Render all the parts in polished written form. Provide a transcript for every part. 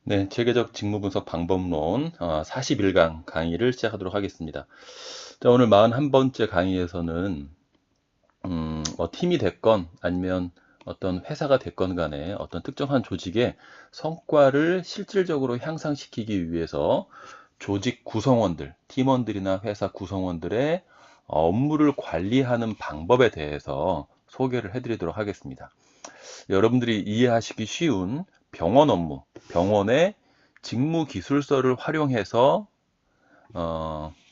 네, 체계적 직무 분석 방법론 41강 강의를 시작하도록 하겠습니다. 자, 오늘 41번째 강의에서는 뭐 팀이 됐건 아니면 어떤 회사가 됐건 간에 어떤 특정한 조직의 성과를 실질적으로 향상시키기 위해서 조직 구성원들, 팀원들이나 회사 구성원들의 업무를 관리하는 방법에 대해서 소개를 해드리도록 하겠습니다. 여러분들이 이해하시기 쉬운 병원 업무, 병원의 직무 기술서를 활용해서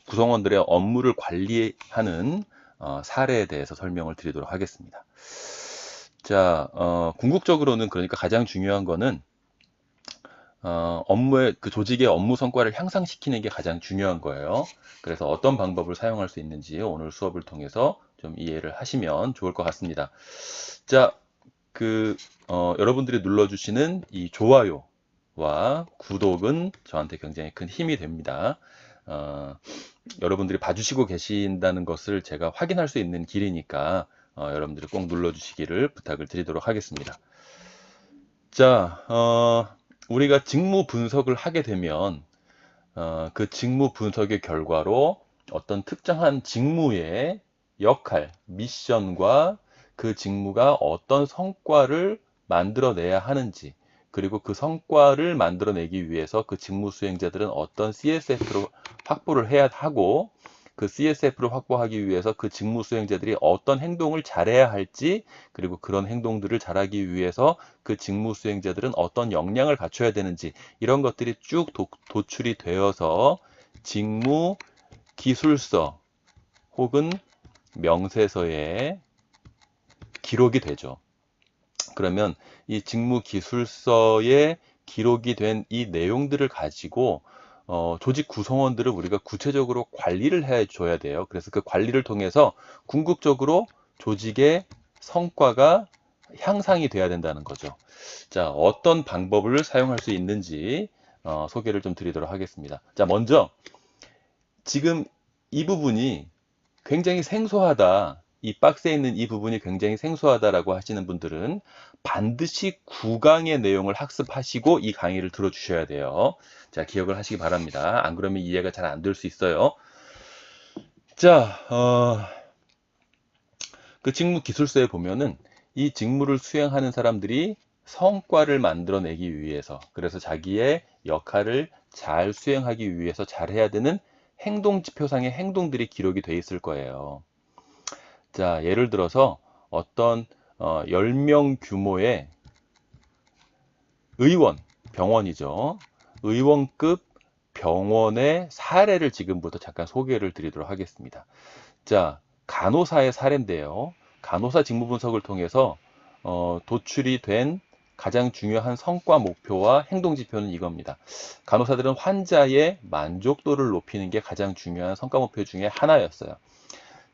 구성원들의 업무를 관리하는 사례에 대해서 설명을 드리도록 하겠습니다. 자, 궁극적으로는 그러니까 가장 중요한 거는 업무의 그 조직의 업무 성과를 향상시키는 게 가장 중요한 거예요. 그래서 어떤 방법을 사용할 수 있는지 오늘 수업을 통해서 좀 이해를 하시면 좋을 것 같습니다. 자, 여러분들이 눌러주시는 이 좋아요와 구독은 저한테 굉장히 큰 힘이 됩니다. 어, 여러분들이 봐주시고 계신다는 것을 제가 확인할 수 있는 길이니까 여러분들이 꼭 눌러주시기를 부탁을 드리도록 하겠습니다. 자, 우리가 직무 분석을 하게 되면 그 직무 분석의 결과로 어떤 특정한 직무의 역할, 미션과 그 직무가 어떤 성과를 만들어내야 하는지, 그리고 그 성과를 만들어내기 위해서 그 직무 수행자들은 어떤 CSF를 확보를 해야 하고, 그 CSF를 확보하기 위해서 그 직무 수행자들이 어떤 행동을 잘해야 할지, 그리고 그런 행동들을 잘하기 위해서 그 직무 수행자들은 어떤 역량을 갖춰야 되는지, 이런 것들이 쭉 도출이 되어서 직무 기술서 혹은 명세서에 기록이 되죠. 그러면 이 직무 기술서에 기록이 된 이 내용들을 가지고 조직 구성원들을 우리가 구체적으로 관리를 해줘야 돼요. 그래서 그 관리를 통해서 궁극적으로 조직의 성과가 향상이 돼야 된다는 거죠. 자, 어떤 방법을 사용할 수 있는지 소개를 좀 드리도록 하겠습니다. 자, 먼저 지금 이 부분이 굉장히 생소하다. 이 박스에 있는 이 부분이 굉장히 생소하다라고 하시는 분들은 반드시 9강의 내용을 학습하시고 이 강의를 들어주셔야 돼요. 자, 기억을 하시기 바랍니다. 안 그러면 이해가 잘 안 될 수 있어요. 자, 그 직무 기술서에 보면은 이 직무를 수행하는 사람들이 성과를 만들어내기 위해서, 그래서 자기의 역할을 잘 수행하기 위해서 잘해야 되는 행동 지표상의 행동들이 기록이 돼 있을 거예요. 자, 예를 들어서 어떤 10명 규모의 의원, 병원이죠. 의원급 병원의 사례를 지금부터 잠깐 소개를 드리도록 하겠습니다. 자, 간호사의 사례인데요. 간호사 직무 분석을 통해서 도출이 된 가장 중요한 성과 목표와 행동 지표는 이겁니다. 간호사들은 환자의 만족도를 높이는 게 가장 중요한 성과 목표 중에 하나였어요.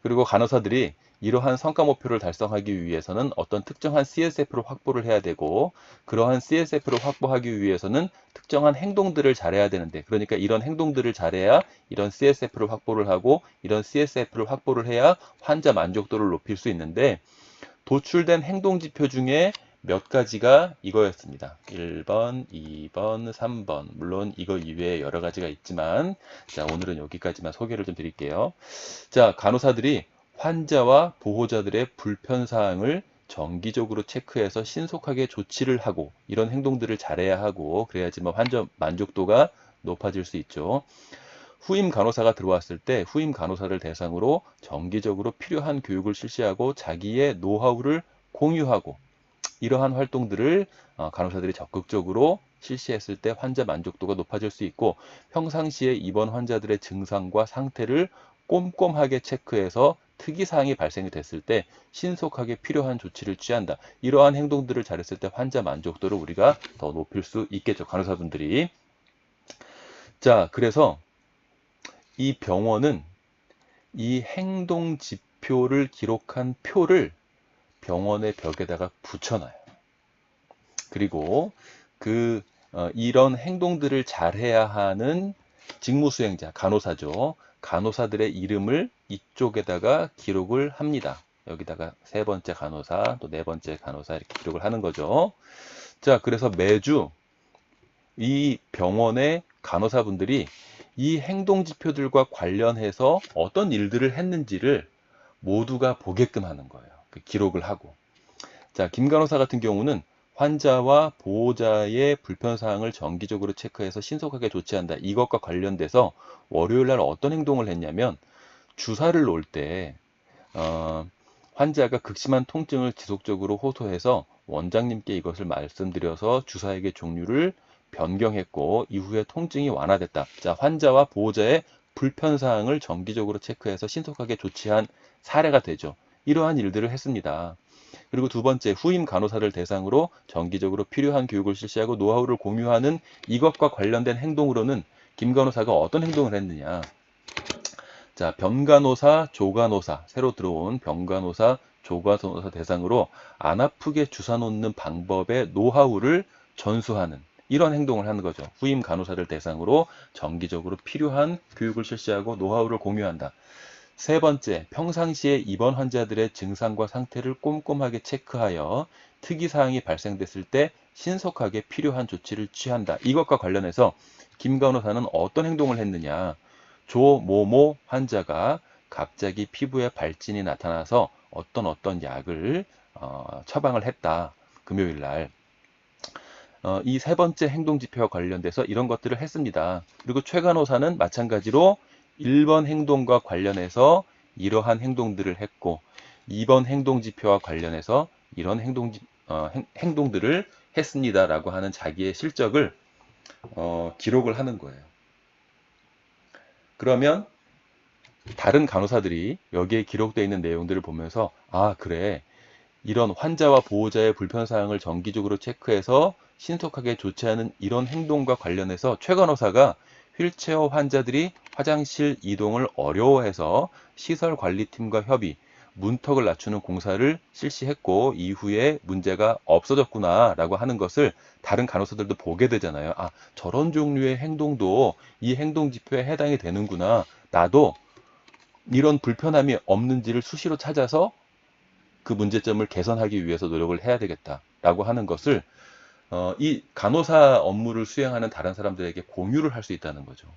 그리고 간호사들이 이러한 성과 목표를 달성하기 위해서는 어떤 특정한 CSF를 확보를 해야 되고, 그러한 CSF를 확보하기 위해서는 특정한 행동들을 잘해야 되는데, 그러니까 이런 행동들을 잘해야 이런 CSF를 확보를 하고, 이런 CSF를 확보를 해야 환자 만족도를 높일 수 있는데, 도출된 행동 지표 중에 몇 가지가 이거였습니다. 1번, 2번, 3번. 물론 이거 이외에 여러 가지가 있지만, 자, 오늘은 여기까지만 소개를 좀 드릴게요. 자, 간호사들이 환자와 보호자들의 불편사항을 정기적으로 체크해서 신속하게 조치를 하고, 이런 행동들을 잘해야 하고, 그래야지만 환자 만족도가 높아질 수 있죠. 후임 간호사가 들어왔을 때 후임 간호사를 대상으로 정기적으로 필요한 교육을 실시하고 자기의 노하우를 공유하고, 이러한 활동들을 간호사들이 적극적으로 실시했을 때 환자 만족도가 높아질 수 있고, 평상시에 입원 환자들의 증상과 상태를 꼼꼼하게 체크해서 특이사항이 발생이 됐을 때 신속하게 필요한 조치를 취한다. 이러한 행동들을 잘했을 때 환자 만족도를 우리가 더 높일 수 있겠죠. 간호사분들이. 자, 그래서 이 병원은 이 행동 지표를 기록한 표를 병원의 벽에다가 붙여놔요. 그리고 이런 행동들을 잘해야 하는 직무 수행자, 간호사죠. 간호사들의 이름을 이쪽에다가 기록을 합니다. 여기다가 세 번째 간호사, 또 네 번째 간호사 이렇게 기록을 하는 거죠. 자, 그래서 매주 이 병원의 간호사분들이 이 행동 지표들과 관련해서 어떤 일들을 했는지를 모두가 보게끔 하는 거예요. 기록을 하고. 자, 김 간호사 같은 경우는 환자와 보호자의 불편사항을 정기적으로 체크해서 신속하게 조치한다. 이것과 관련돼서 월요일 날 어떤 행동을 했냐면 주사를 놓을 때 환자가 극심한 통증을 지속적으로 호소해서 원장님께 이것을 말씀드려서 주사액의 종류를 변경했고 이후에 통증이 완화됐다. 자, 환자와 보호자의 불편사항을 정기적으로 체크해서 신속하게 조치한 사례가 되죠. 이러한 일들을 했습니다. 그리고 두 번째, 후임 간호사를 대상으로 정기적으로 필요한 교육을 실시하고 노하우를 공유하는 이것과 관련된 행동으로는 김 간호사가 어떤 행동을 했느냐. 자, 변간호사, 조간호사, 새로 들어온 변간호사, 조간호사 대상으로 안 아프게 주사 놓는 방법의 노하우를 전수하는 이런 행동을 하는 거죠. 후임 간호사를 대상으로 정기적으로 필요한 교육을 실시하고 노하우를 공유한다. 세 번째, 평상시에 입원 환자들의 증상과 상태를 꼼꼼하게 체크하여 특이사항이 발생됐을 때 신속하게 필요한 조치를 취한다. 이것과 관련해서 김 간호사는 어떤 행동을 했느냐. 조모모 환자가 갑자기 피부에 발진이 나타나서 어떤 약을 처방을 했다. 금요일 날. 이 세 번째 행동 지표와 관련돼서 이런 것들을 했습니다. 그리고 최 간호사는 마찬가지로 1번 행동과 관련해서 이러한 행동들을 했고 2번 행동 지표와 관련해서 이런 행동들을 했습니다라고 하는 자기의 실적을 기록을 하는 거예요. 그러면 다른 간호사들이 여기에 기록되어 있는 내용들을 보면서 아, 그래. 이런 환자와 보호자의 불편사항을 정기적으로 체크해서 신속하게 조치하는 이런 행동과 관련해서 최 간호사가 휠체어 환자들이 화장실 이동을 어려워해서 시설관리팀과 협의, 문턱을 낮추는 공사를 실시했고 이후에 문제가 없어졌구나 라고 하는 것을 다른 간호사들도 보게 되잖아요. 아, 저런 종류의 행동도 이 행동 지표에 해당이 되는구나. 나도 이런 불편함이 없는지를 수시로 찾아서 그 문제점을 개선하기 위해서 노력을 해야 되겠다라고 하는 것을 이 간호사 업무를 수행하는 다른 사람들에게 공유를 할 수 있다는 거죠.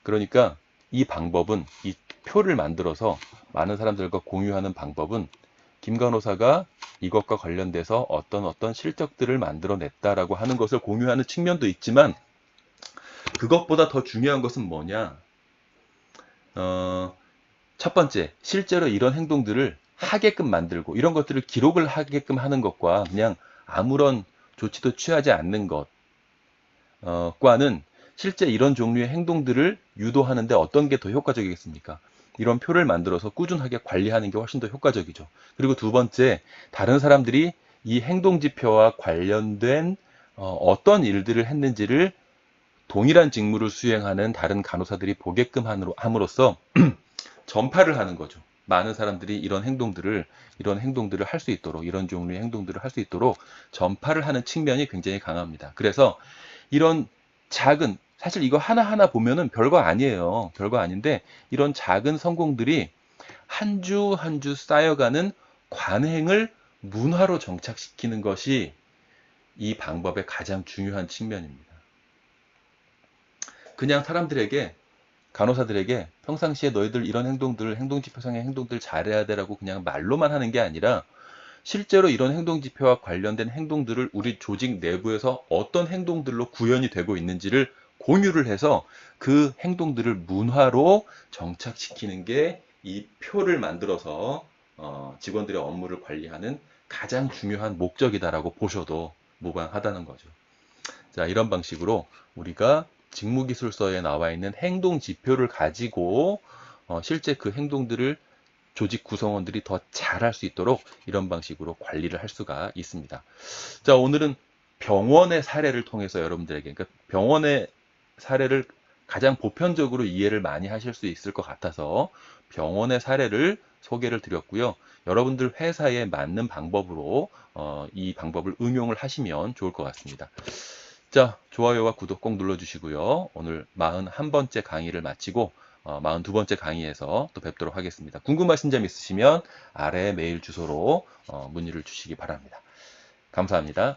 그러니까 이 방법은 이 표를 만들어서 많은 사람들과 공유하는 방법은 김 간호사가 이것과 관련돼서 어떤 실적들을 만들어냈다라고 하는 것을 공유하는 측면도 있지만 그것보다 더 중요한 것은 뭐냐? 첫 번째, 실제로 이런 행동들을 하게끔 만들고 이런 것들을 기록을 하게끔 하는 것과 그냥 아무런 조치도 취하지 않는 것과는 실제 이런 종류의 행동들을 유도하는데 어떤 게 더 효과적이겠습니까? 이런 표를 만들어서 꾸준하게 관리하는 게 훨씬 더 효과적이죠. 그리고 두 번째, 다른 사람들이 이 행동 지표와 관련된 어떤 일들을 했는지를 동일한 직무를 수행하는 다른 간호사들이 보게끔 함으로써 전파를 하는 거죠. 많은 사람들이 이런 행동들을 할 수 있도록 이런 종류의 행동들을 할 수 있도록 전파를 하는 측면이 굉장히 강합니다. 그래서 이런 작은 사실 이거 하나하나 보면은 별거 아니에요. 별거 아닌데 이런 작은 성공들이 한 주 한 주 쌓여가는 관행을 문화로 정착시키는 것이 이 방법의 가장 중요한 측면입니다. 그냥 사람들에게 간호사들에게 평상시에 너희들 이런 행동들, 행동지표상의 행동들 잘해야 되라고 그냥 말로만 하는 게 아니라 실제로 이런 행동지표와 관련된 행동들을 우리 조직 내부에서 어떤 행동들로 구현이 되고 있는지를 공유를 해서 그 행동들을 문화로 정착시키는 게 이 표를 만들어서 직원들의 업무를 관리하는 가장 중요한 목적이다라고 보셔도 무방하다는 거죠. 자, 이런 방식으로 우리가 직무기술서에 나와 있는 행동 지표를 가지고 실제 그 행동들을 조직 구성원들이 더 잘할 수 있도록 이런 방식으로 관리를 할 수가 있습니다. 자, 오늘은 병원의 사례를 통해서 여러분들에게, 그러니까 병원의 사례를 가장 보편적으로 이해를 많이 하실 수 있을 것 같아서 병원의 사례를 소개를 드렸고요. 여러분들 회사에 맞는 방법으로 이 방법을 응용을 하시면 좋을 것 같습니다. 자, 좋아요와 구독 꼭 눌러주시고요. 오늘 41번째 강의를 마치고 42번째 강의에서 또 뵙도록 하겠습니다. 궁금하신 점 있으시면 아래 메일 주소로 문의를 주시기 바랍니다. 감사합니다.